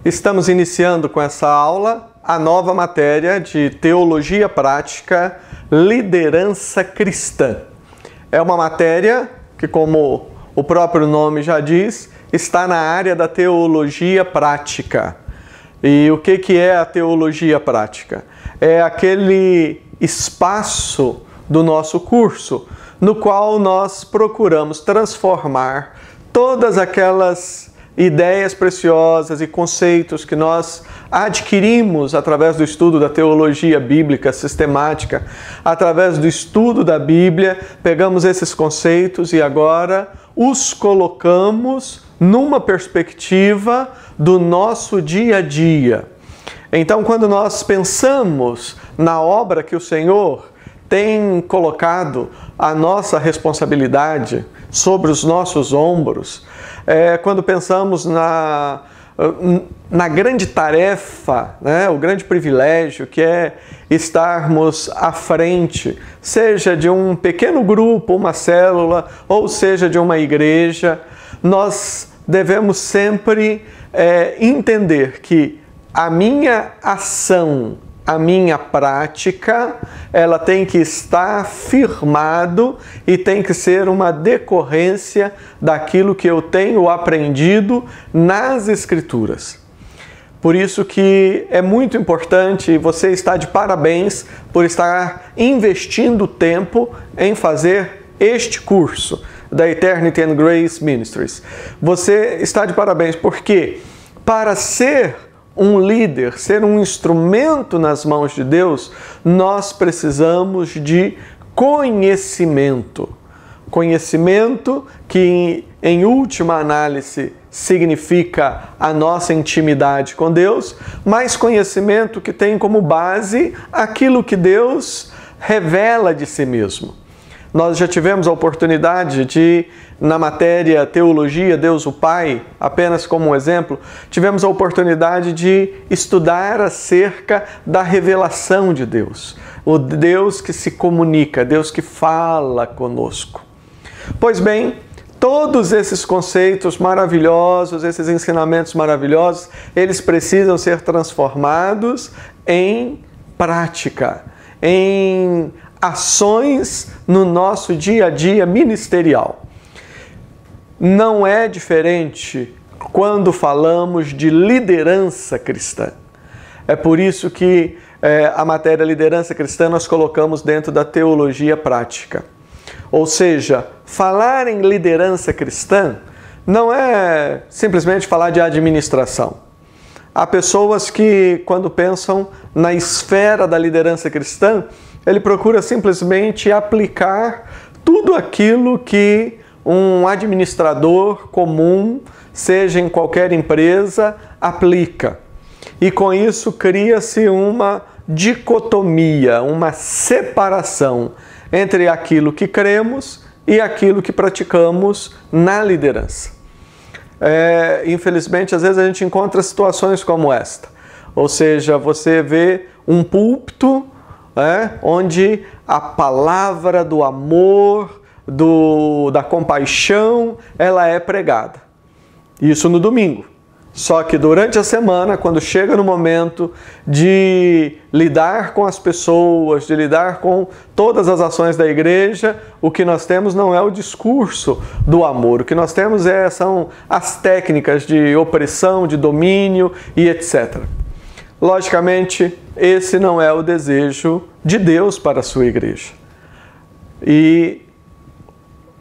Estamos iniciando com essa aula a nova matéria de Teologia Prática, Liderança Cristã. É uma matéria que, como o próprio nome já diz, está na área da teologia prática. E o que é a teologia prática? É aquele espaço do nosso curso no qual nós procuramos transformar todas aquelas ideias preciosas e conceitos que nós adquirimos através do estudo da teologia bíblica sistemática, através do estudo da Bíblia, pegamos esses conceitos e agora os colocamos numa perspectiva do nosso dia a dia. Então, quando nós pensamos na obra que o Senhor tem colocado a nossa responsabilidade sobre os nossos ombros, quando pensamos na grande tarefa, o grande privilégio que é estarmos à frente, seja de um pequeno grupo, uma célula, ou seja de uma igreja, nós devemos sempre entender que a minha ação, a minha prática, ela tem que estar firmado e tem que ser uma decorrência daquilo que eu tenho aprendido nas Escrituras. Por isso que é muito importante, e você está de parabéns por estar investindo tempo em fazer este curso da Eternity and Grace Ministries. Você está de parabéns porque para ser um líder, ser um instrumento nas mãos de Deus, nós precisamos de conhecimento. Conhecimento que, em última análise, significa a nossa intimidade com Deus, mas conhecimento que tem como base aquilo que Deus revela de si mesmo. Nós já tivemos a oportunidade de, na matéria Teologia, Deus o Pai, apenas como um exemplo, tivemos a oportunidade de estudar acerca da revelação de Deus. O Deus que se comunica, Deus que fala conosco. Pois bem, todos esses conceitos maravilhosos, esses ensinamentos maravilhosos, eles precisam ser transformados em prática, em ações no nosso dia a dia ministerial. Não é diferente quando falamos de liderança cristã. É por isso que a matéria liderança cristã nós colocamos dentro da teologia prática. Ou seja, falar em liderança cristã não é simplesmente falar de administração. Há pessoas que, quando pensam na esfera da liderança cristã, ele procura simplesmente aplicar tudo aquilo que um administrador comum, seja em qualquer empresa, aplica. E com isso cria-se uma dicotomia, uma separação entre aquilo que cremos e aquilo que praticamos na liderança. Infelizmente, às vezes a gente encontra situações como esta. Ou seja, você vê um púlpito onde a palavra do amor, da compaixão, ela é pregada. Isso no domingo. Só que durante a semana, quando chega no momento de lidar com as pessoas, de lidar com todas as ações da igreja, o que nós temos não é o discurso do amor. O que nós temos são as técnicas de opressão, de domínio e etc. Logicamente, esse não é o desejo de Deus para a sua igreja. E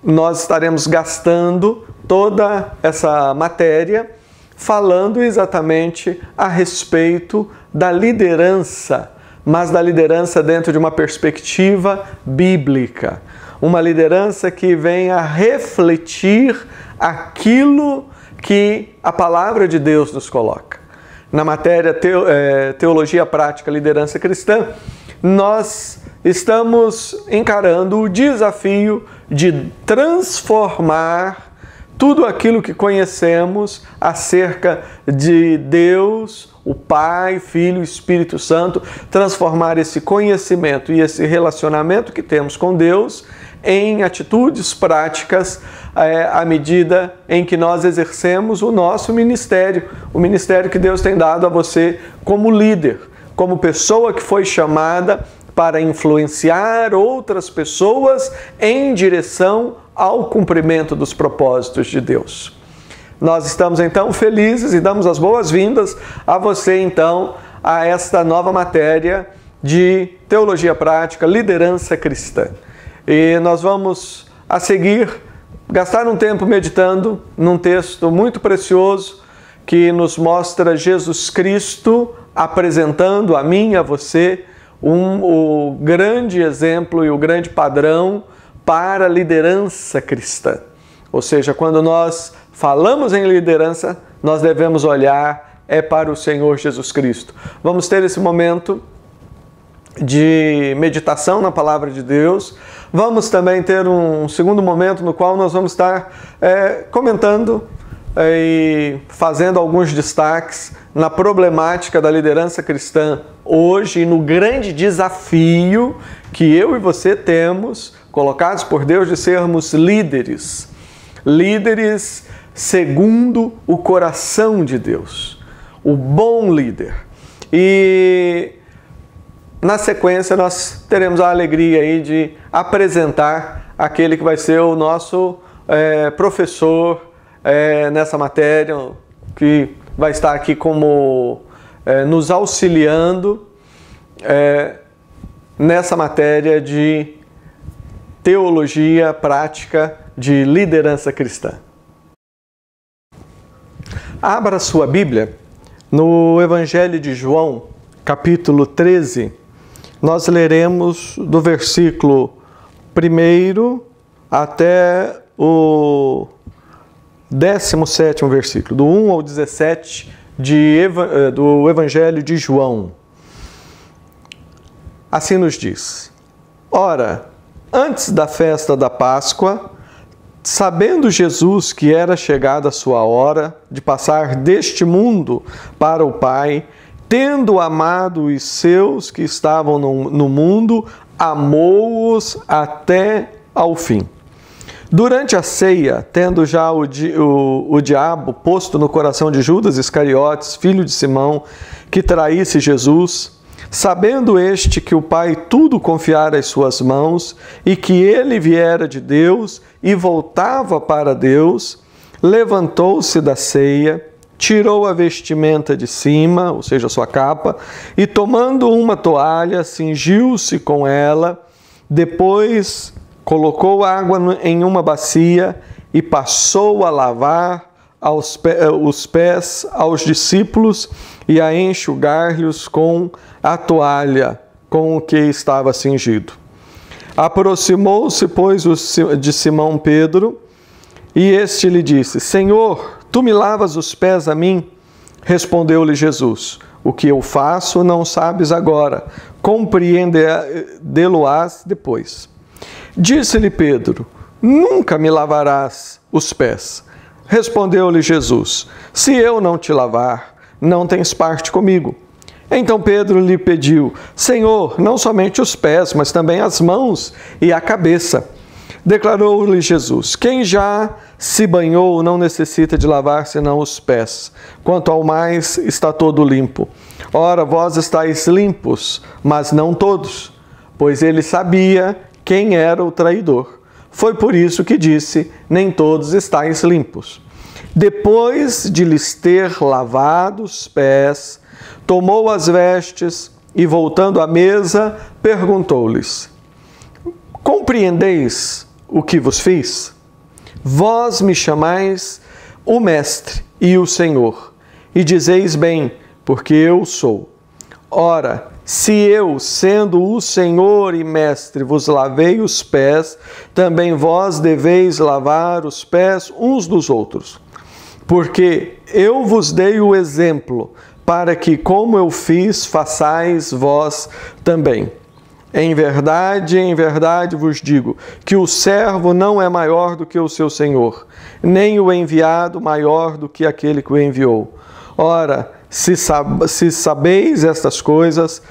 nós estaremos gastando toda essa matéria falando exatamente a respeito da liderança, mas da liderança dentro de uma perspectiva bíblica. Uma liderança que venha refletir aquilo que a palavra de Deus nos coloca. Na matéria Teologia Prática, Liderança Cristã, nós estamos encarando o desafio de transformar tudo aquilo que conhecemos acerca de Deus, o Pai, Filho e Espírito Santo, transformar esse conhecimento e esse relacionamento que temos com Deus em atitudes práticas à medida em que nós exercemos o nosso ministério, o ministério que Deus tem dado a você como líder, como pessoa que foi chamada para influenciar outras pessoas em direção ao cumprimento dos propósitos de Deus. Nós estamos então felizes e damos as boas-vindas a você então a esta nova matéria de Teologia Prática, Liderança Cristã. E nós vamos a seguir gastar um tempo meditando num texto muito precioso que nos mostra Jesus Cristo apresentando a mim e a você o grande exemplo e o grande padrão para a liderança cristã. Ou seja, quando nós falamos em liderança, nós devemos olhar para o Senhor Jesus Cristo. Vamos ter esse momento de meditação na Palavra de Deus. Vamos também ter um segundo momento no qual nós vamos estar comentando e fazendo alguns destaques na problemática da liderança cristã hoje e no grande desafio que eu e você temos, colocados por Deus, de sermos líderes. Líderes segundo o coração de Deus. O bom líder. E na sequência nós teremos a alegria aí de apresentar aquele que vai ser o nosso professor nessa matéria, que vai estar aqui como nos auxiliando nessa matéria de teologia prática de liderança cristã. Abra sua Bíblia no Evangelho de João, capítulo 13. Nós leremos do versículo 1 até o 17º versículo, do 1 ao 17 do Evangelho de João. Assim nos diz: Ora, antes da festa da Páscoa, sabendo Jesus que era chegada a sua hora de passar deste mundo para o Pai, tendo amado os seus que estavam no mundo, amou-os até ao fim. Durante a ceia, tendo já o diabo posto no coração de Judas Iscariotes, filho de Simão, que traísse Jesus, sabendo este que o Pai tudo confiara às suas mãos e que ele viera de Deus e voltava para Deus, levantou-se da ceia, tirou a vestimenta de cima, ou seja, a sua capa, e tomando uma toalha, cingiu-se com ela, depois colocou água em uma bacia e passou a lavar os pés aos discípulos e a enxugar-lhes com a toalha com que estava cingido. Aproximou-se, pois, de Simão Pedro, e este lhe disse: Senhor, tu me lavas os pés a mim? Respondeu-lhe Jesus: O que eu faço não sabes agora, compreendê-lo-ás depois. Disse-lhe Pedro: Nunca me lavarás os pés. Respondeu-lhe Jesus: Se eu não te lavar, não tens parte comigo. Então Pedro lhe pediu: Senhor, não somente os pés, mas também as mãos e a cabeça. Declarou-lhe Jesus: Quem já se banhou não necessita de lavar senão os pés. Quanto ao mais, está todo limpo. Ora, vós estáis limpos, mas não todos. Pois ele sabia quem era o traidor. Foi por isso que disse: Nem todos estáis limpos. Depois de lhes ter lavado os pés, tomou as vestes e, voltando à mesa, perguntou-lhes: Compreendeis o que vos fiz? Vós me chamais o Mestre e o Senhor, e dizeis bem, porque eu sou. Ora, se eu, sendo o Senhor e Mestre, vos lavei os pés, também vós deveis lavar os pés uns dos outros. Porque eu vos dei o exemplo, para que, como eu fiz, façais vós também. Em verdade vos digo, que o servo não é maior do que o seu senhor, nem o enviado maior do que aquele que o enviou. Ora, se sabeis estas coisas,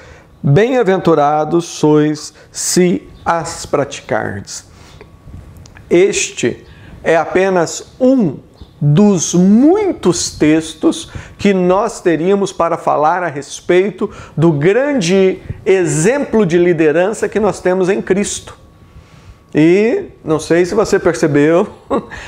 bem-aventurados sois se as praticardes. Este é apenas um dos muitos textos que nós teríamos para falar a respeito do grande exemplo de liderança que nós temos em Cristo. E, não sei se você percebeu,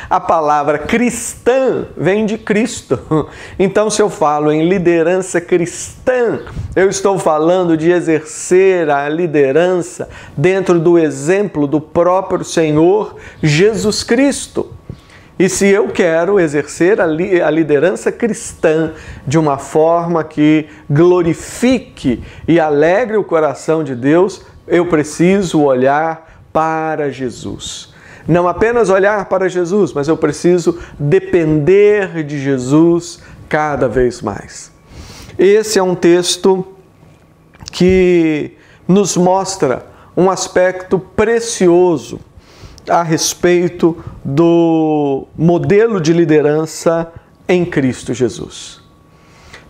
a palavra cristã vem de Cristo. Então, se eu falo em liderança cristã, eu estou falando de exercer a liderança dentro do exemplo do próprio Senhor Jesus Cristo. E se eu quero exercer a liderança cristã de uma forma que glorifique e alegre o coração de Deus, eu preciso olhar para Jesus. Não apenas olhar para Jesus, mas eu preciso depender de Jesus cada vez mais. Esse é um texto que nos mostra um aspecto precioso a respeito do modelo de liderança em Cristo Jesus.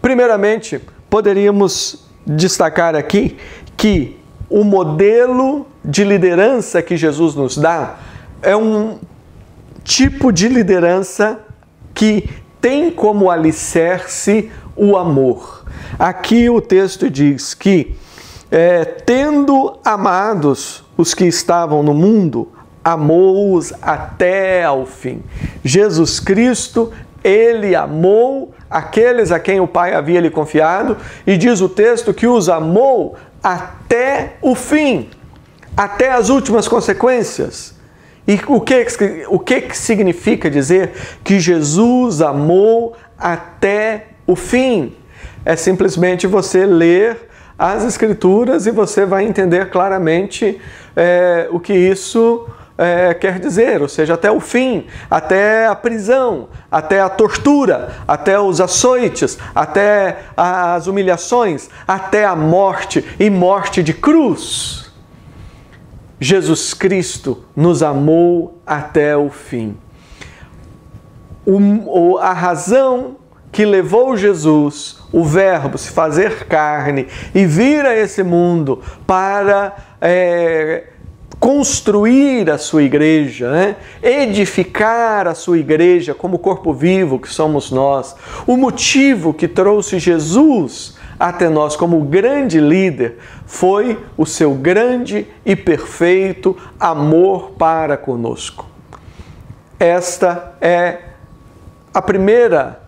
Primeiramente, poderíamos destacar aqui que o modelo de liderança que Jesus nos dá é um tipo de liderança que tem como alicerce o amor. Aqui o texto diz que, tendo amados os que estavam no mundo, amou-os até ao fim. Jesus Cristo, Ele amou aqueles a quem o Pai havia lhe confiado, e diz o texto que os amou até o fim, até as últimas consequências. E o que significa dizer que Jesus amou até o fim? É simplesmente você ler as Escrituras e você vai entender claramente o que isso quer dizer, ou seja, até o fim, até a prisão, até a tortura, até os açoites, até as humilhações, até a morte e morte de cruz. Jesus Cristo nos amou até o fim. A razão que levou Jesus, o Verbo, se fazer carne e vir a esse mundo para construir a sua igreja, edificar a sua igreja como corpo vivo que somos nós. O motivo que trouxe Jesus até nós como grande líder foi o seu grande e perfeito amor para conosco. Esta é a primeira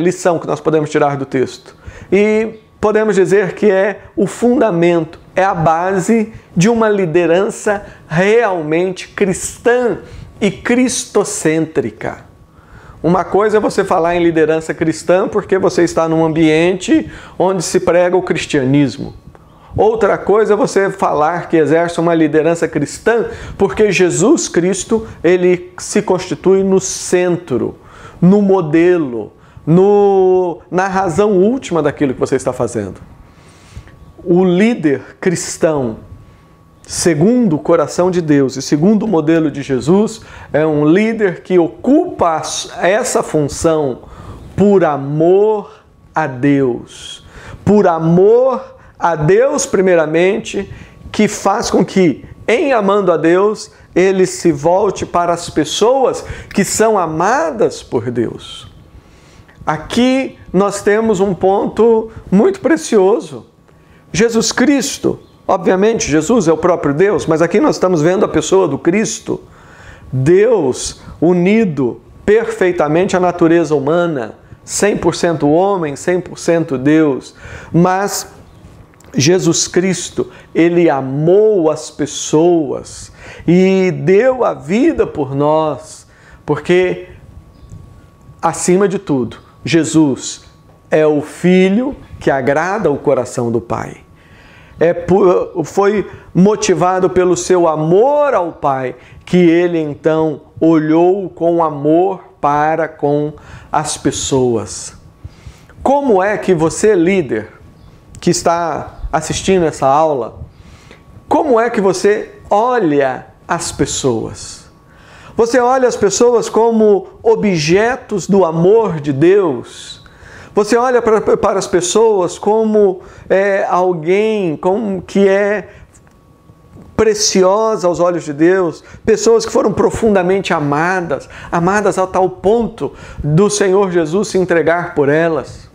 lição que nós podemos tirar do texto. E podemos dizer que é o fundamento, é a base de uma liderança realmente cristã e cristocêntrica. Uma coisa é você falar em liderança cristã porque você está num ambiente onde se prega o cristianismo. Outra coisa é você falar que exerce uma liderança cristã porque Jesus Cristo, ele se constitui no centro, no modelo, na razão última daquilo que você está fazendo. O líder cristão, segundo o coração de Deus e segundo o modelo de Jesus, é um líder que ocupa essa função por amor a Deus. Por amor a Deus, primeiramente, que faz com que, em amando a Deus, ele se volte para as pessoas que são amadas por Deus. Aqui nós temos um ponto muito precioso. Jesus Cristo, obviamente Jesus é o próprio Deus, mas aqui nós estamos vendo a pessoa do Cristo, Deus unido perfeitamente à natureza humana, 100% homem, 100% Deus, mas Jesus Cristo, ele amou as pessoas e deu a vida por nós, porque, acima de tudo, Jesus é o Filho que agrada o coração do Pai. Foi motivado pelo seu amor ao Pai que ele então olhou com amor para com as pessoas. Como é que você, líder, que está assistindo essa aula, como é que você olha as pessoas? Você olha as pessoas como objetos do amor de Deus? Você olha para as pessoas como alguém que é preciosa aos olhos de Deus, pessoas que foram profundamente amadas, amadas a tal ponto do Senhor Jesus se entregar por elas.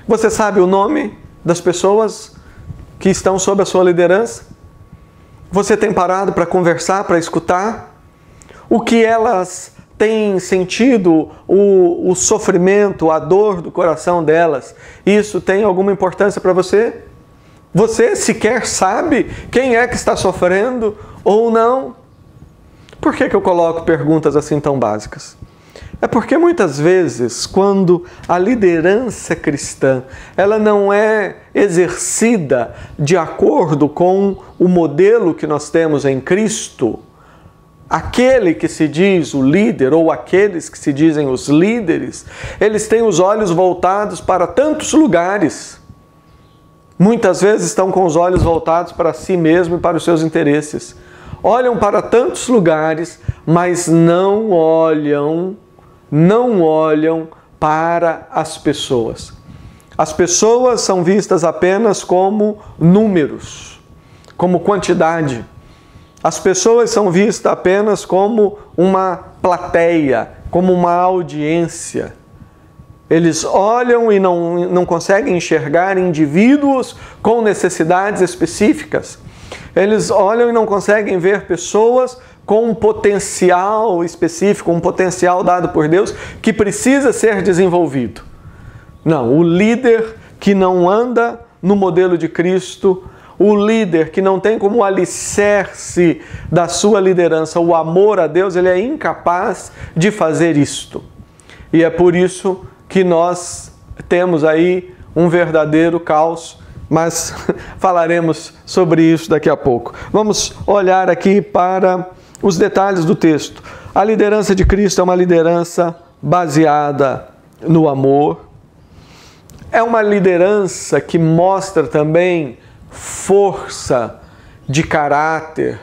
Você sabe o nome das pessoas que estão sob a sua liderança? Você tem parado para conversar, para escutar? O que elas têm sentido, o sofrimento, a dor do coração delas, isso tem alguma importância para você? Você sequer sabe quem é que está sofrendo ou não? Por que eu coloco perguntas assim tão básicas? É porque muitas vezes, quando a liderança cristã ela não é exercida de acordo com o modelo que nós temos em Cristo, aquele que se diz o líder ou aqueles que se dizem os líderes, eles têm os olhos voltados para tantos lugares. Muitas vezes estão com os olhos voltados para si mesmo e para os seus interesses. Olham para tantos lugares, mas não olham para as pessoas. As pessoas são vistas apenas como números, como quantidade. As pessoas são vistas apenas como uma plateia, como uma audiência. Eles olham e não conseguem enxergar indivíduos com necessidades específicas. Eles olham e não conseguem ver pessoas com um potencial específico, um potencial dado por Deus que precisa ser desenvolvido. Não, o líder que não anda no modelo de Cristo, o líder que não tem como alicerce da sua liderança o amor a Deus, ele é incapaz de fazer isto. E é por isso que nós temos aí um verdadeiro caos, mas falaremos sobre isso daqui a pouco. Vamos olhar aqui para os detalhes do texto. A liderança de Cristo é uma liderança baseada no amor. É uma liderança que mostra também força de caráter.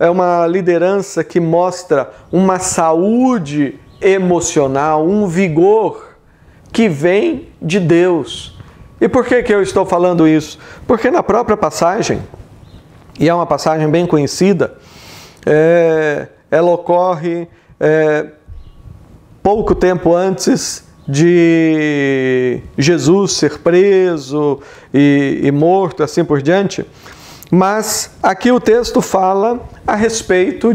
É uma liderança que mostra uma saúde emocional, um vigor que vem de Deus. E por que eu estou falando isso? Porque na própria passagem, e é uma passagem bem conhecida, ela ocorre pouco tempo antes de Jesus ser preso e morto, assim por diante. Mas aqui o texto fala a respeito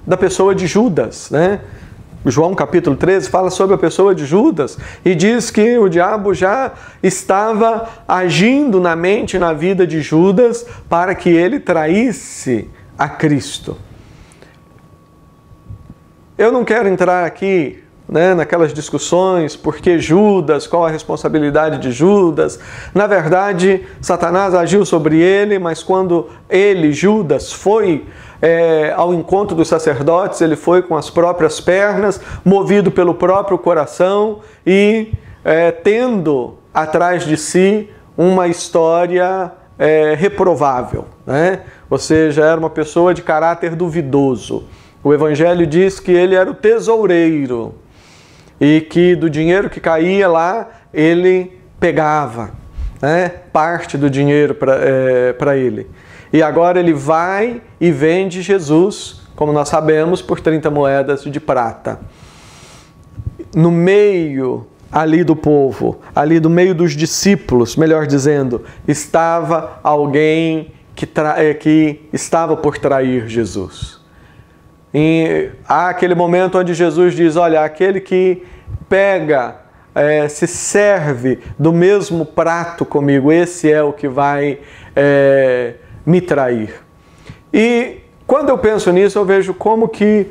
da pessoa de Judas, né? João capítulo 13 fala sobre a pessoa de Judas e diz que o diabo já estava agindo na mente e na vida de Judas para que ele traísse a Cristo. Eu não quero entrar aqui, naquelas discussões, por que Judas, qual a responsabilidade de Judas. Na verdade, Satanás agiu sobre ele, mas quando Judas, foi ao encontro dos sacerdotes, ele foi com as próprias pernas, movido pelo próprio coração e tendo atrás de si uma história reprovável, né? Ou seja, era uma pessoa de caráter duvidoso. O Evangelho diz que ele era o tesoureiro e que do dinheiro que caía lá, ele pegava, parte do dinheiro para ele. E agora ele vai e vende Jesus, como nós sabemos, por 30 moedas de prata. No meio ali do povo, ali do meio dos discípulos, melhor dizendo, estava alguém que estava por trair Jesus. E há aquele momento onde Jesus diz, olha, aquele que se serve do mesmo prato comigo, esse é o que vai me trair. E quando eu penso nisso, eu vejo como que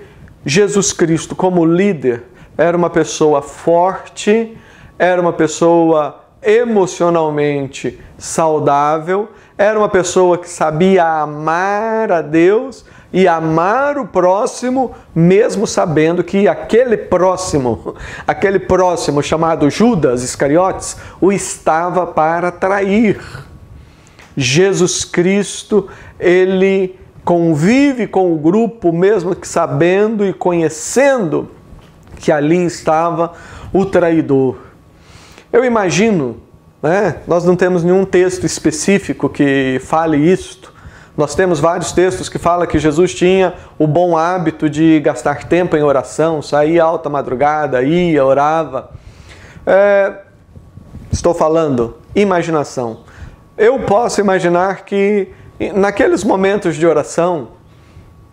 Jesus Cristo, como líder, era uma pessoa forte, era uma pessoa emocionalmente saudável, era uma pessoa que sabia amar a Deus e amar o próximo, mesmo sabendo que aquele próximo chamado Judas Iscariotes, o estava para trair. Jesus Cristo, ele convive com o grupo, mesmo que sabendo e conhecendo que ali estava o traidor. Eu imagino, nós não temos nenhum texto específico que fale isto, Nós temos vários textos que falam que Jesus tinha o bom hábito de gastar tempo em oração, saía alta madrugada, ia, orava. Estou falando imaginação. Eu posso imaginar que naqueles momentos de oração,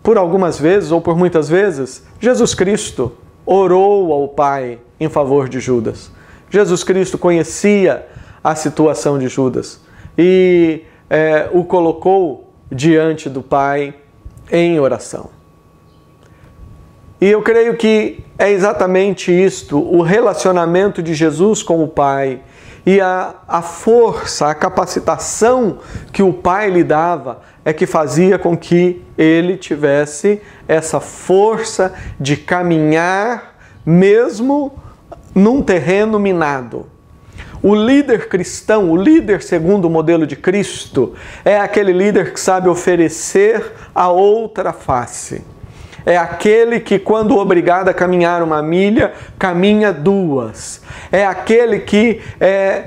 por algumas vezes ou por muitas vezes, Jesus Cristo orou ao Pai em favor de Judas. Jesus Cristo conhecia a situação de Judas e o colocou diante do Pai em oração. E eu creio que é exatamente isto, o relacionamento de Jesus com o Pai e a força, a capacitação que o Pai lhe dava é que fazia com que ele tivesse essa força de caminhar mesmo num terreno minado. O líder cristão, o líder segundo o modelo de Cristo, é aquele líder que sabe oferecer a outra face. É aquele que, quando obrigado a caminhar uma milha, caminha duas. É aquele que é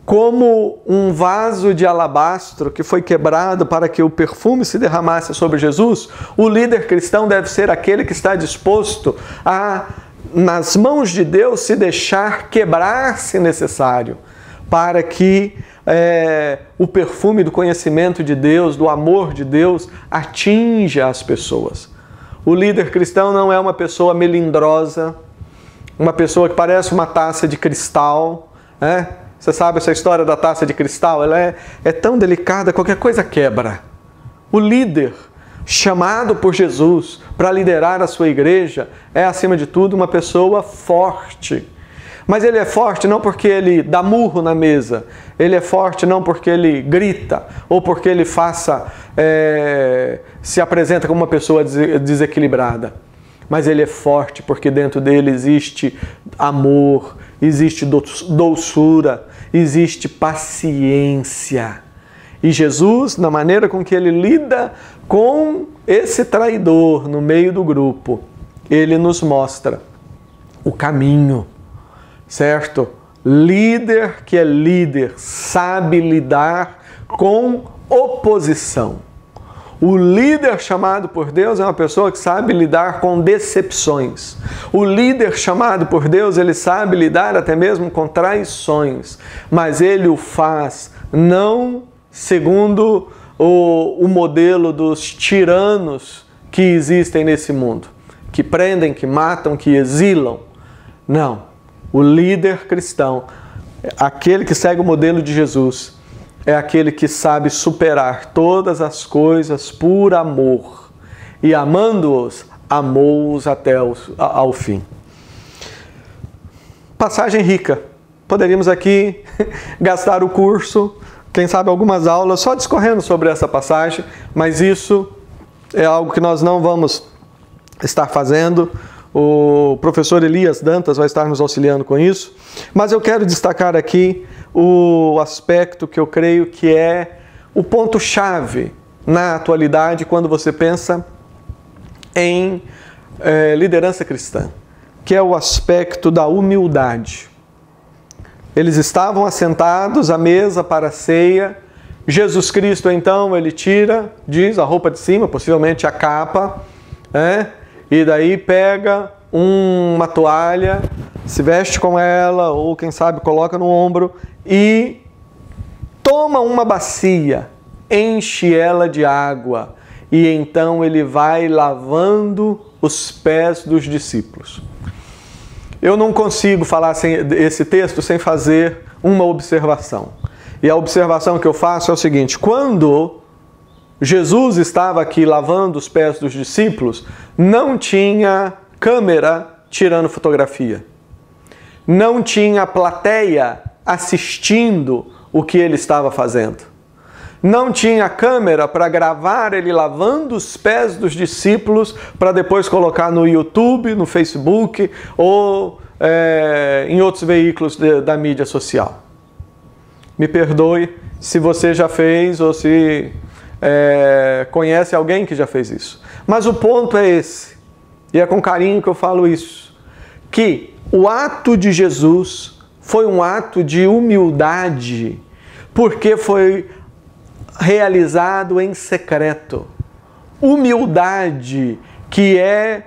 como um vaso de alabastro que foi quebrado para que o perfume se derramasse sobre Jesus. O líder cristão deve ser aquele que está disposto a, nas mãos de Deus, se deixar quebrar se necessário, para que o perfume do conhecimento de Deus, do amor de Deus, atinja as pessoas. O líder cristão não é uma pessoa melindrosa, uma pessoa que parece uma taça de cristal. Você sabe essa história da taça de cristal? Ela é tão delicada, qualquer coisa quebra. O líder chamado por Jesus para liderar a sua igreja é, acima de tudo, uma pessoa forte. Mas ele é forte não porque ele dá murro na mesa, ele é forte não porque ele grita, ou porque ele se apresenta como uma pessoa desequilibrada. Mas ele é forte porque dentro dele existe amor, existe doçura, existe paciência. E Jesus, na maneira com que ele lida com esse traidor no meio do grupo, ele nos mostra o caminho, certo? Líder que é líder sabe lidar com oposição. O líder chamado por Deus é uma pessoa que sabe lidar com decepções. O líder chamado por Deus, ele sabe lidar até mesmo com traições, mas ele o faz não segundo o modelo dos tiranos que existem nesse mundo, que prendem, que matam, que exilam. Não. O líder cristão, aquele que segue o modelo de Jesus, é aquele que sabe superar todas as coisas por amor. E amando-os, amou-os até ao fim. Passagem rica. Poderíamos aqui gastar o curso, quem sabe algumas aulas, só discorrendo sobre essa passagem, mas isso é algo que nós não vamos estar fazendo. O professor Elias Dantas vai estar nos auxiliando com isso. Mas eu quero destacar aqui o aspecto que eu creio que é o ponto-chave na atualidade quando você pensa em liderança cristã, que é o aspecto da humildade. Eles estavam assentados à mesa para a ceia. Jesus Cristo, então, ele tira, diz, a roupa de cima, possivelmente a capa, e daí pega uma toalha, se veste com ela, ou quem sabe coloca no ombro, e toma uma bacia, enche ela de água, e então ele vai lavando os pés dos discípulos. Eu não consigo falar esse texto sem fazer uma observação. E a observação que eu faço é o seguinte: quando Jesus estava aqui lavando os pés dos discípulos, não tinha câmera tirando fotografia. Não tinha plateia assistindo o que ele estava fazendo. Não tinha câmera para gravar ele lavando os pés dos discípulos para depois colocar no YouTube, no Facebook ou em outros veículos da mídia social. Me perdoe se você já fez ou se conhece alguém que já fez isso. Mas o ponto é esse, e é com carinho que eu falo isso, que o ato de Jesus foi um ato de humildade, porque foi realizado em secreto. Humildade que é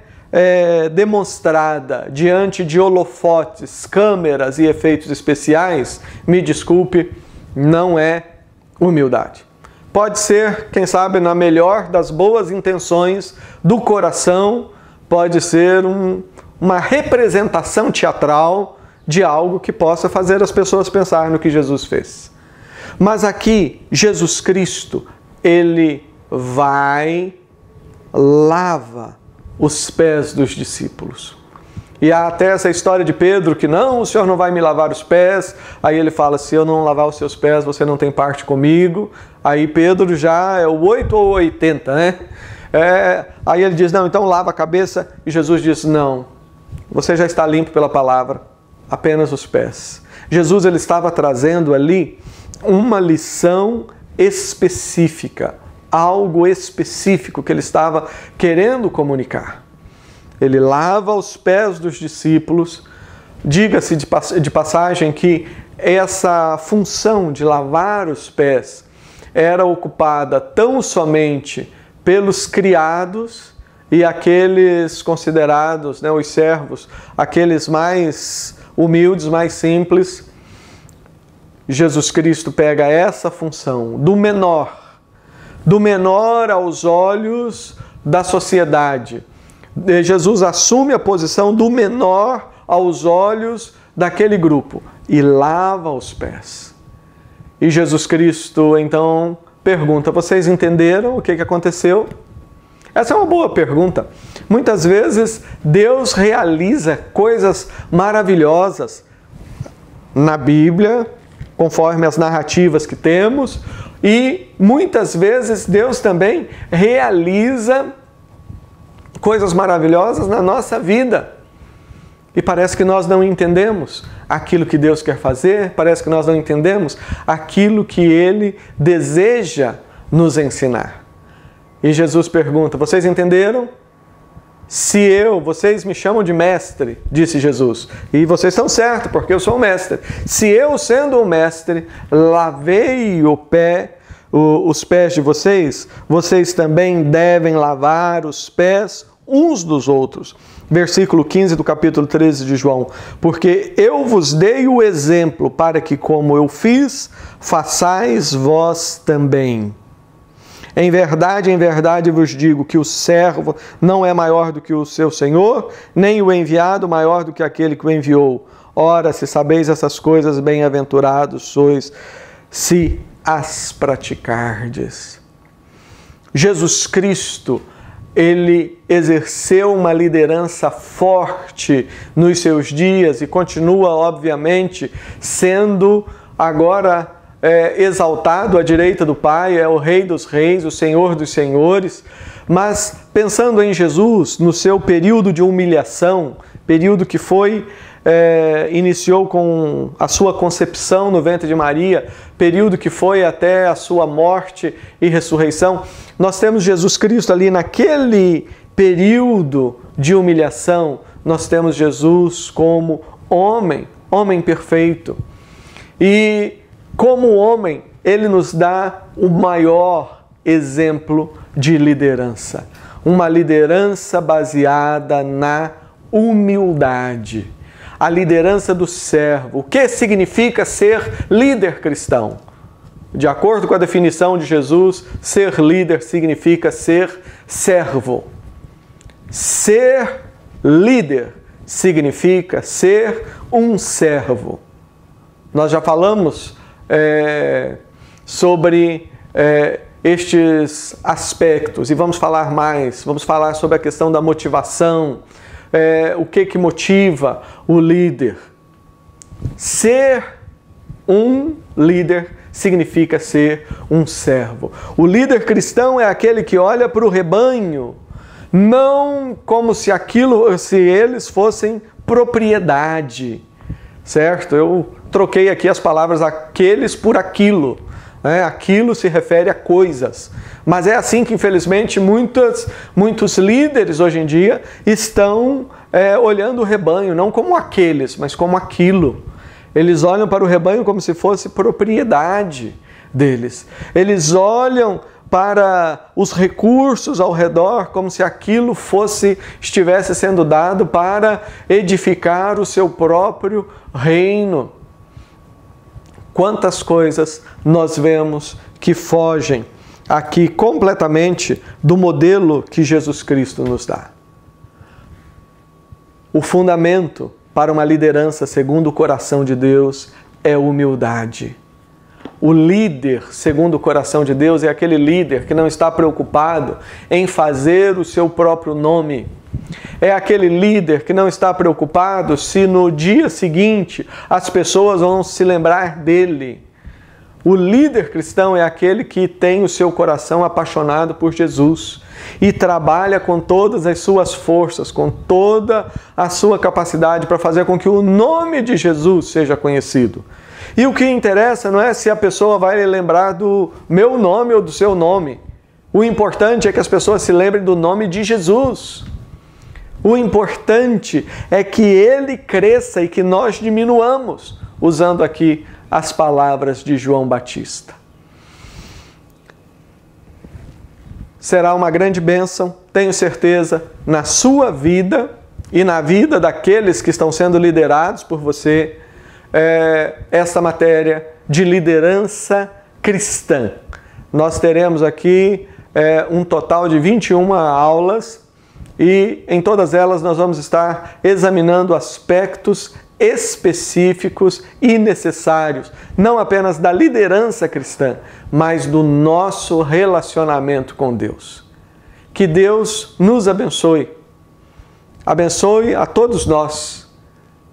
demonstrada diante de holofotes, câmeras e efeitos especiais, me desculpe, não é humildade. Pode ser, quem sabe, na melhor das boas intenções do coração, pode ser uma representação teatral de algo que possa fazer as pessoas pensar no que Jesus fez. Mas aqui, Jesus Cristo, ele vai, lava os pés dos discípulos. E há até essa história de Pedro que não, o Senhor não vai me lavar os pés. Aí ele fala, se eu não lavar os seus pés, você não tem parte comigo. Aí Pedro já é o 8 ou 80, né? Aí ele diz, não, então lava a cabeça. E Jesus diz, não, você já está limpo pela palavra, apenas os pés. Jesus, ele estava trazendo ali uma lição específica, algo específico que ele estava querendo comunicar. Ele lava os pés dos discípulos. Diga-se de passagem que essa função de lavar os pés era ocupada tão somente pelos criados e aqueles considerados, os servos, aqueles mais humildes, mais simples. Jesus Cristo pega essa função do menor aos olhos da sociedade. Jesus assume a posição do menor aos olhos daquele grupo e lava os pés. E Jesus Cristo então pergunta, vocês entenderam o que aconteceu? Essa é uma boa pergunta. Muitas vezes Deus realiza coisas maravilhosas na Bíblia, conforme as narrativas que temos, e muitas vezes Deus também realiza coisas maravilhosas na nossa vida. E parece que nós não entendemos aquilo que Deus quer fazer, parece que nós não entendemos aquilo que Ele deseja nos ensinar. E Jesus pergunta, vocês entenderam? Vocês me chamam de mestre, disse Jesus, e vocês estão certos, porque eu sou o mestre. Se eu, sendo o mestre, lavei os pés de vocês, vocês também devem lavar os pés uns dos outros. Versículo 15 do capítulo 13 de João. Porque eu vos dei o exemplo para que, como eu fiz, façais vós também. Em verdade vos digo que o servo não é maior do que o seu senhor, nem o enviado maior do que aquele que o enviou. Ora, se sabeis essas coisas, bem-aventurados sois, se as praticardes. Jesus Cristo, ele exerceu uma liderança forte nos seus dias e continua, obviamente, sendo agora exaltado à direita do Pai, é o Rei dos Reis, o Senhor dos Senhores. Mas pensando em Jesus, no seu período de humilhação, período que iniciou com a sua concepção no ventre de Maria, período que foi até a sua morte e ressurreição, nós temos Jesus Cristo ali naquele período de humilhação, nós temos Jesus como homem perfeito. E como homem, ele nos dá o maior exemplo de liderança. Uma liderança baseada na humildade. A liderança do servo. O que significa ser líder cristão? De acordo com a definição de Jesus, ser líder significa ser servo. Ser líder significa ser um servo. Nós já falamos sobre estes aspectos e vamos falar mais. Vamos falar sobre a questão da motivação, o que motiva o líder. Ser um líder significa ser um servo. O líder cristão é aquele que olha para o rebanho, não como se eles fossem propriedade, certo? Eu troquei aqui as palavras aqueles por aquilo. Aquilo se refere a coisas. Mas é assim que, infelizmente, muitos líderes hoje em dia estão olhando o rebanho, não como aqueles, mas como aquilo. Eles olham para o rebanho como se fosse propriedade. deles. Eles olham para os recursos ao redor como se aquilo estivesse sendo dado para edificar o seu próprio reino. Quantas coisas nós vemos que fogem aqui completamente do modelo que Jesus Cristo nos dá. O fundamento para uma liderança segundo o coração de Deus é humildade. O líder segundo o coração de Deus é aquele líder que não está preocupado em fazer o seu próprio nome. É aquele líder que não está preocupado se no dia seguinte as pessoas vão se lembrar dele. O líder cristão é aquele que tem o seu coração apaixonado por Jesus e trabalha com todas as suas forças, com toda a sua capacidade para fazer com que o nome de Jesus seja conhecido. E o que interessa não é se a pessoa vai lembrar do meu nome ou do seu nome. O importante é que as pessoas se lembrem do nome de Jesus. O importante é que ele cresça e que nós diminuamos, usando aqui as palavras de João Batista. Será uma grande bênção, tenho certeza, na sua vida e na vida daqueles que estão sendo liderados por você, esta matéria de liderança cristã. Nós teremos aqui um total de 21 aulas e em todas elas nós vamos estar examinando aspectos específicos e necessários, não apenas da liderança cristã, mas do nosso relacionamento com Deus. Que Deus nos abençoe, abençoe a todos nós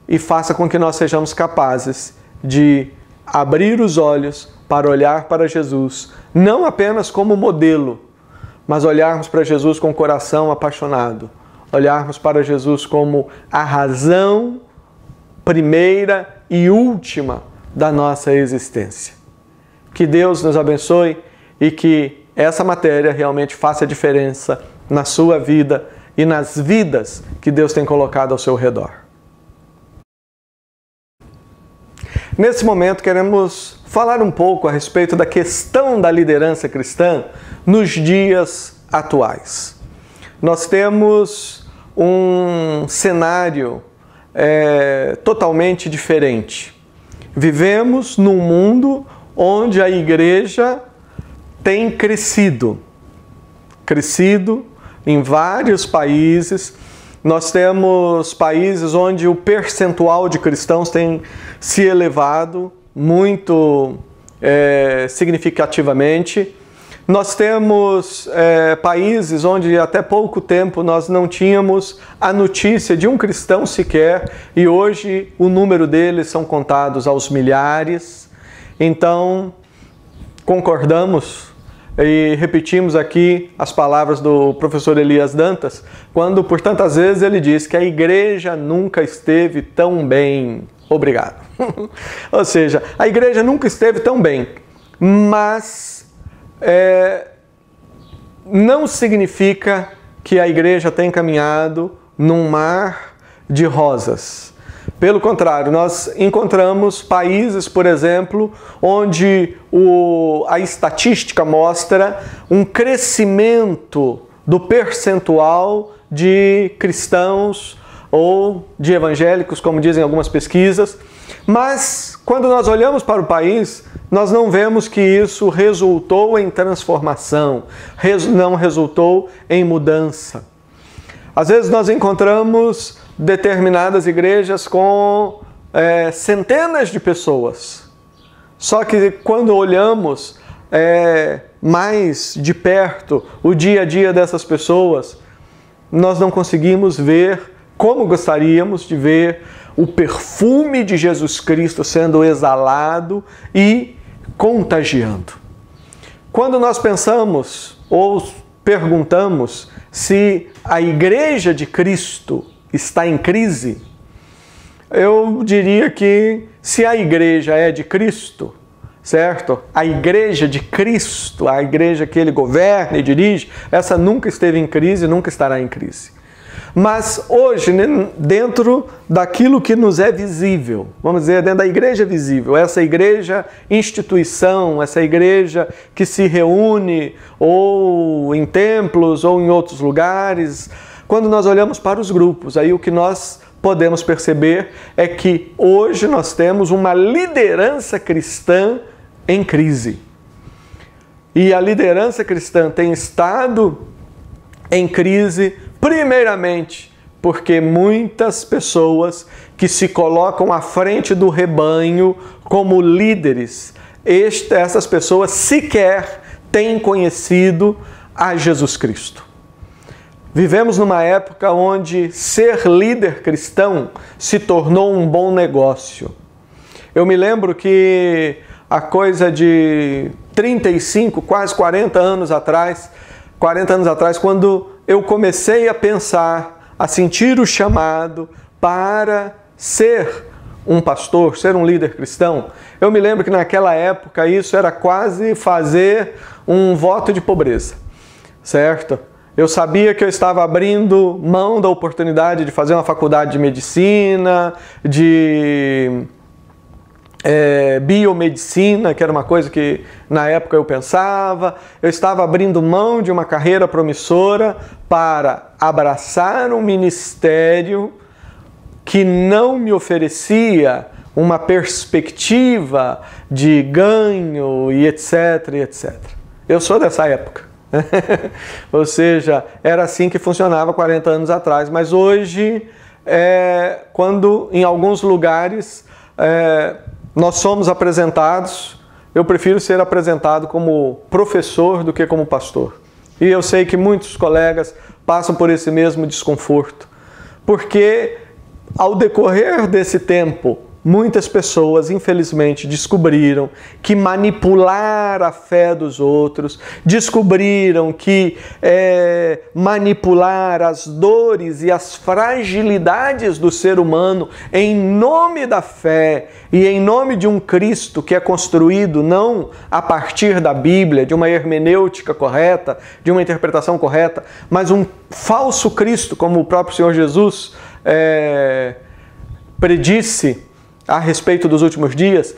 e faça com que nós sejamos capazes de abrir os olhos para olhar para Jesus, não apenas como modelo, mas olharmos para Jesus com o coração apaixonado, olharmos para Jesus como a razão primeira e última da nossa existência. Que Deus nos abençoe e que essa matéria realmente faça diferença na sua vida e nas vidas que Deus tem colocado ao seu redor. Nesse momento queremos falar um pouco a respeito da questão da liderança cristã nos dias atuais. Nós temos um cenário totalmente diferente. Vivemos num mundo onde a igreja tem crescido em vários países. Nós temos países onde o percentual de cristãos tem se elevado muito significativamente. Nós temos países onde até pouco tempo nós não tínhamos a notícia de um cristão sequer e hoje o número deles são contados aos milhares. Então, concordamos e repetimos aqui as palavras do professor Elias Dantas, quando por tantas vezes ele diz que a igreja nunca esteve tão bem. Obrigado. Ou seja, a igreja nunca esteve tão bem, mas não significa que a igreja tem caminhado num mar de rosas. Pelo contrário, nós encontramos países, por exemplo, onde a estatística mostra um crescimento do percentual de cristãos ou de evangélicos, como dizem algumas pesquisas. Mas, quando nós olhamos para o país, nós não vemos que isso resultou em transformação, não resultou em mudança. Às vezes nós encontramos determinadas igrejas com centenas de pessoas. Só que quando olhamos mais de perto o dia a dia dessas pessoas, nós não conseguimos ver como gostaríamos de ver o perfume de Jesus Cristo sendo exalado e contagiando. Quando nós pensamos ou perguntamos se a igreja de Cristo está em crise, eu diria que se a igreja é de Cristo, certo? A igreja de Cristo, a igreja que ele governa e dirige, essa nunca esteve em crise, nunca estará em crise. Mas hoje, dentro daquilo que nos é visível, vamos dizer, dentro da igreja visível, essa igreja instituição, essa igreja que se reúne ou em templos ou em outros lugares, quando nós olhamos para os grupos, aí o que nós podemos perceber é que hoje nós temos uma liderança cristã em crise. E a liderança cristã tem estado em crise, primeiramente, porque muitas pessoas que se colocam à frente do rebanho como líderes, essas pessoas sequer têm conhecido a Jesus Cristo. Vivemos numa época onde ser líder cristão se tornou um bom negócio. Eu me lembro que a coisa de 35, quase 40 anos atrás, quando eu comecei a pensar, a sentir o chamado para ser um pastor, ser um líder cristão, eu me lembro que naquela época isso era quase fazer um voto de pobreza, certo? Eu sabia que eu estava abrindo mão da oportunidade de fazer uma faculdade de medicina, de biomedicina, que era uma coisa que na época eu pensava. Eu estava abrindo mão de uma carreira promissora para abraçar um ministério que não me oferecia uma perspectiva de ganho e etc, etc. Eu sou dessa época. Ou seja, era assim que funcionava 40 anos atrás, mas hoje, quando em alguns lugares nós somos apresentados, eu prefiro ser apresentado como professor do que como pastor. E eu sei que muitos colegas passam por esse mesmo desconforto, porque ao decorrer desse tempo, muitas pessoas, infelizmente, descobriram que manipular a fé dos outros, descobriram que manipular as dores e as fragilidades do ser humano em nome da fé e em nome de um Cristo que é construído não a partir da Bíblia, de uma hermenêutica correta, de uma interpretação correta, mas um falso Cristo, como o próprio Senhor Jesus predisse a respeito dos últimos dias,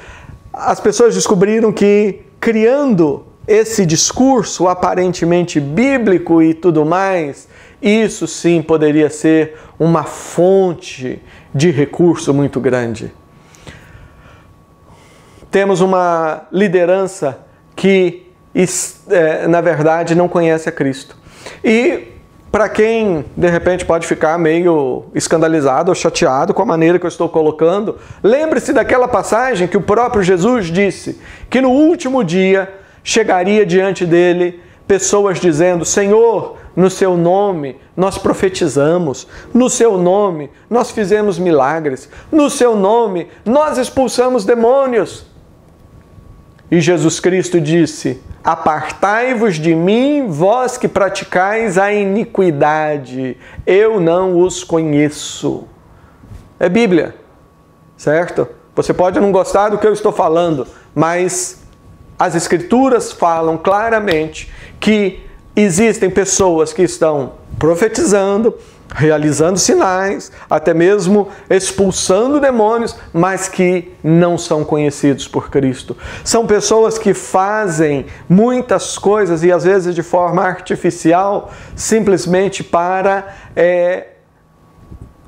as pessoas descobriram que, criando esse discurso aparentemente bíblico e tudo mais, isso sim poderia ser uma fonte de recurso muito grande. Temos uma liderança que, na verdade, não conhece a Cristo. E para quem, de repente, pode ficar meio escandalizado ou chateado com a maneira que eu estou colocando, lembre-se daquela passagem que o próprio Jesus disse, que no último dia chegaria diante dele pessoas dizendo: Senhor, no seu nome nós profetizamos, no seu nome nós fizemos milagres, no seu nome nós expulsamos demônios. E Jesus Cristo disse: apartai-vos de mim, vós que praticais a iniquidade, eu não os conheço. É Bíblia, certo? Você pode não gostar do que eu estou falando, mas as Escrituras falam claramente que existem pessoas que estão profetizando, realizando sinais, até mesmo expulsando demônios, mas que não são conhecidos por Cristo. São pessoas que fazem muitas coisas e às vezes de forma artificial, simplesmente para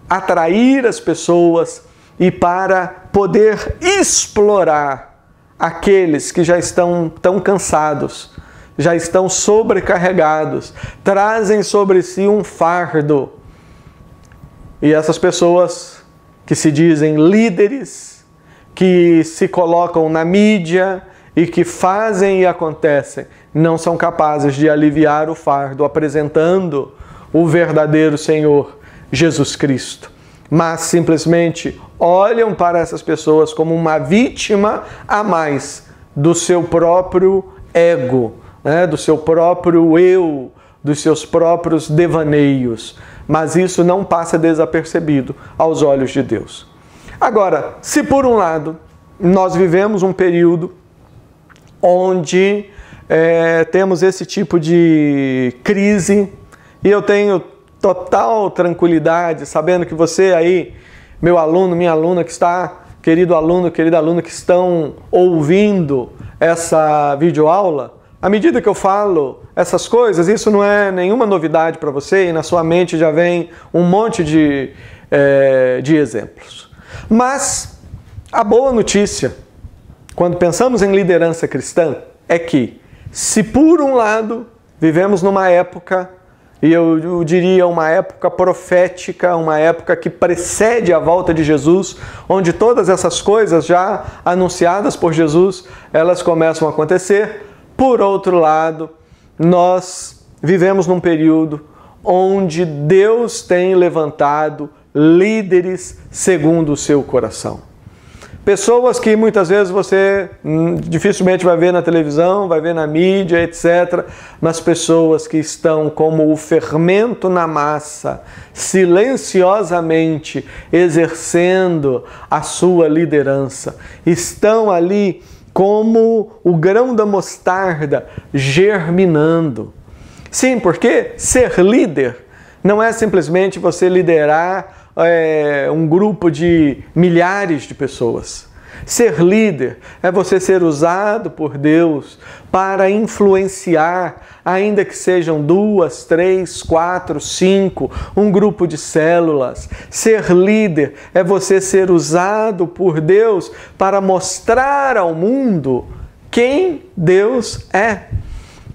atrair as pessoas e para poder explorar aqueles que já estão tão cansados, já estão sobrecarregados, trazem sobre si um fardo. E essas pessoas que se dizem líderes, que se colocam na mídia e que fazem e acontecem, não são capazes de aliviar o fardo apresentando o verdadeiro Senhor Jesus Cristo, mas simplesmente olham para essas pessoas como uma vítima a mais do seu próprio ego, do seu próprio eu, dos seus próprios devaneios. Mas isso não passa desapercebido aos olhos de Deus. Agora, se por um lado nós vivemos um período onde temos esse tipo de crise, e eu tenho total tranquilidade, sabendo que você aí, meu aluno, minha aluna que está, querido aluno, querida aluna que estão ouvindo essa videoaula, à medida que eu falo essas coisas, isso não é nenhuma novidade para você e na sua mente já vem um monte de exemplos. Mas a boa notícia, quando pensamos em liderança cristã, é que se por um lado vivemos numa época, e eu diria uma época profética, uma época que precede a volta de Jesus, onde todas essas coisas já anunciadas por Jesus, elas começam a acontecer. Por outro lado, nós vivemos num período onde Deus tem levantado líderes segundo o seu coração. Pessoas que muitas vezes você dificilmente vai ver na televisão, vai ver na mídia, etc. Mas pessoas que estão como o fermento na massa, silenciosamente exercendo a sua liderança. Estão ali como o grão da mostarda germinando. Sim, porque ser líder não é simplesmente você liderar um grupo de milhares de pessoas. Ser líder é você ser usado por Deus para influenciar, ainda que sejam 2, 3, 4, 5, um grupo de células. Ser líder é você ser usado por Deus para mostrar ao mundo quem Deus é.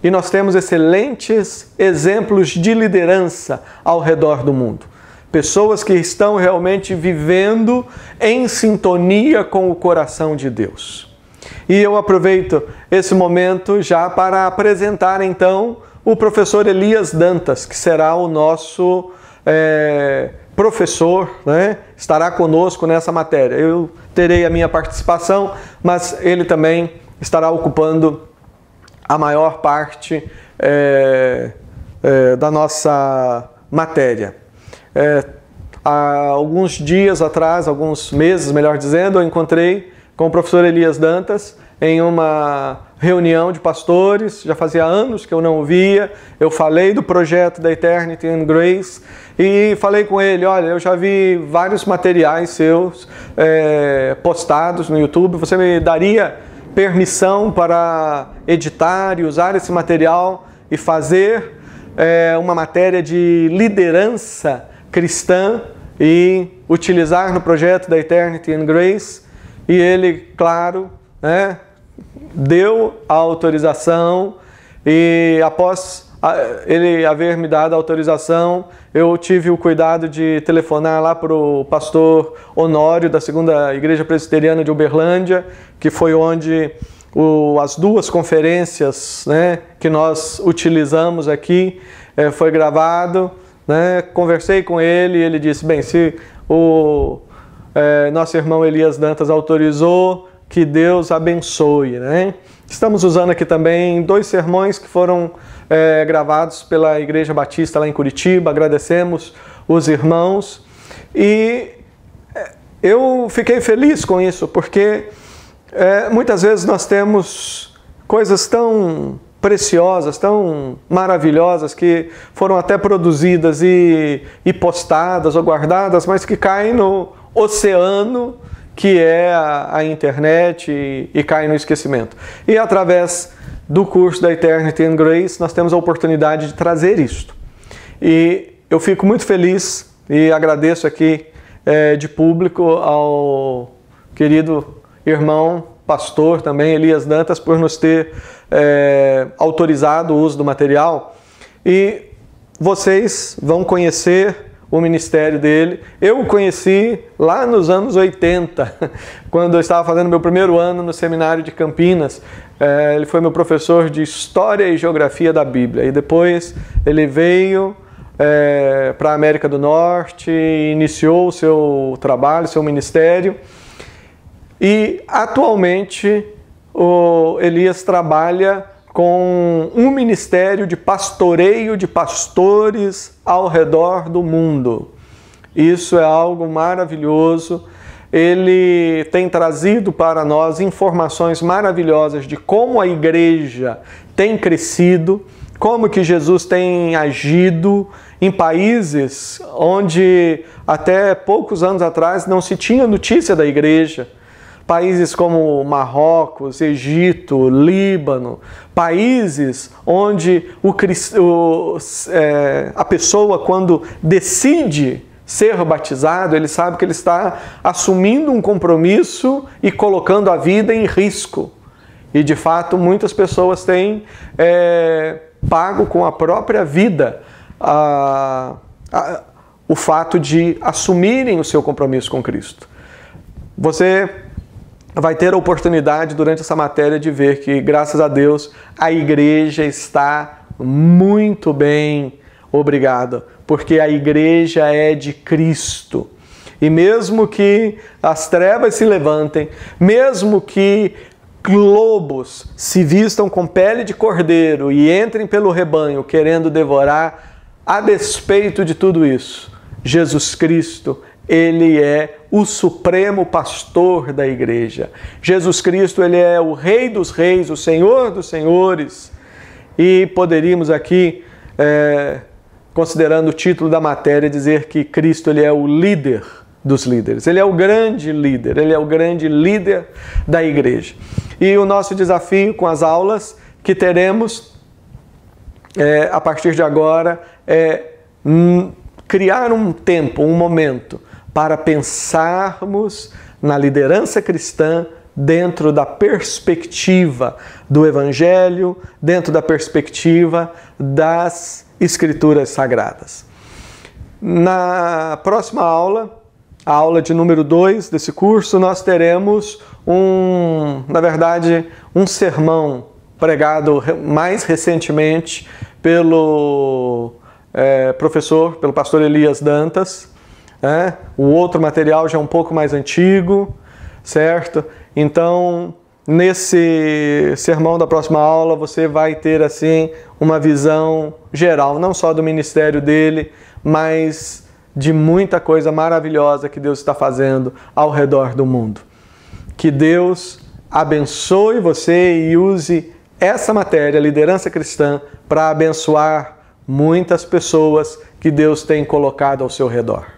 E nós temos excelentes exemplos de liderança ao redor do mundo. Pessoas que estão realmente vivendo em sintonia com o coração de Deus. E eu aproveito esse momento já para apresentar então o professor Elias Dantas, que será o nosso professor, né? Estará conosco nessa matéria. Eu terei a minha participação, mas ele também estará ocupando a maior parte da nossa matéria. Há alguns dias atrás, alguns meses, melhor dizendo, eu encontrei com o professor Elias Dantas em uma reunião de pastores. Já fazia anos que eu não o via. Eu falei do projeto da Eternity and Grace e falei com ele: olha, eu já vi vários materiais seus postados no YouTube. Você me daria permissão para editar e usar esse material e fazer uma matéria de liderança cristã e utilizar no projeto da Eternity and Grace? E ele, claro, deu a autorização, e após ele haver me dado a autorização, eu tive o cuidado de telefonar lá para o pastor Honório da 2ª Igreja Presbiteriana de Uberlândia, que foi onde as 2 conferências que nós utilizamos aqui foi gravado. Conversei com ele e ele disse: bem, se o nosso irmão Elias Dantas autorizou, que Deus abençoe. Estamos usando aqui também 2 sermões que foram gravados pela Igreja Batista lá em Curitiba. Agradecemos os irmãos e eu fiquei feliz com isso, porque muitas vezes nós temos coisas tão preciosas, tão maravilhosas, que foram até produzidas e postadas ou guardadas, mas que caem no oceano que é a internet e caem no esquecimento. E através do curso da Eternity and Grace nós temos a oportunidade de trazer isto. E eu fico muito feliz e agradeço aqui de público ao querido irmão pastor também, Elias Dantas, por nos ter autorizado o uso do material. E vocês vão conhecer o ministério dele. Eu o conheci lá nos anos 80, quando eu estava fazendo meu primeiro ano no seminário de Campinas. Ele foi meu professor de História e Geografia da Bíblia. E depois ele veio para a América do Norte e iniciou o seu trabalho, seu ministério. E atualmente o Elias trabalha com um ministério de pastoreio de pastores ao redor do mundo. Isso é algo maravilhoso. Ele tem trazido para nós informações maravilhosas de como a igreja tem crescido, como que Jesus tem agido em países onde até poucos anos atrás não se tinha notícia da igreja. Países como Marrocos, Egito, Líbano, países onde a pessoa, quando decide ser batizado, ele sabe que ele está assumindo um compromisso e colocando a vida em risco. E de fato muitas pessoas têm pago com a própria vida o fato de assumirem o seu compromisso com Cristo. Você vai ter a oportunidade durante essa matéria de ver que, graças a Deus, a igreja está muito bem, obrigada, porque a igreja é de Cristo. E mesmo que as trevas se levantem, mesmo que lobos se vistam com pele de cordeiro e entrem pelo rebanho querendo devorar, a despeito de tudo isso, Jesus Cristo, Ele é o supremo pastor da igreja. Jesus Cristo, Ele é o Rei dos reis, o Senhor dos senhores. E poderíamos aqui, considerando o título da matéria, dizer que Cristo, Ele é o líder dos líderes. Ele é o grande líder, Ele é o grande líder da igreja. E o nosso desafio com as aulas que teremos a partir de agora é criar um tempo, um momento para pensarmos na liderança cristã dentro da perspectiva do Evangelho, dentro da perspectiva das Escrituras Sagradas. Na próxima aula, a aula de número 2 desse curso, nós teremos um sermão pregado mais recentemente pelo pelo pastor Elias Dantas. O outro material já é um pouco mais antigo, certo? Então, nesse sermão da próxima aula, você vai ter assim uma visão geral, não só do ministério dele, mas de muita coisa maravilhosa que Deus está fazendo ao redor do mundo. Que Deus abençoe você e use essa matéria, liderança cristã, para abençoar muitas pessoas que Deus tem colocado ao seu redor.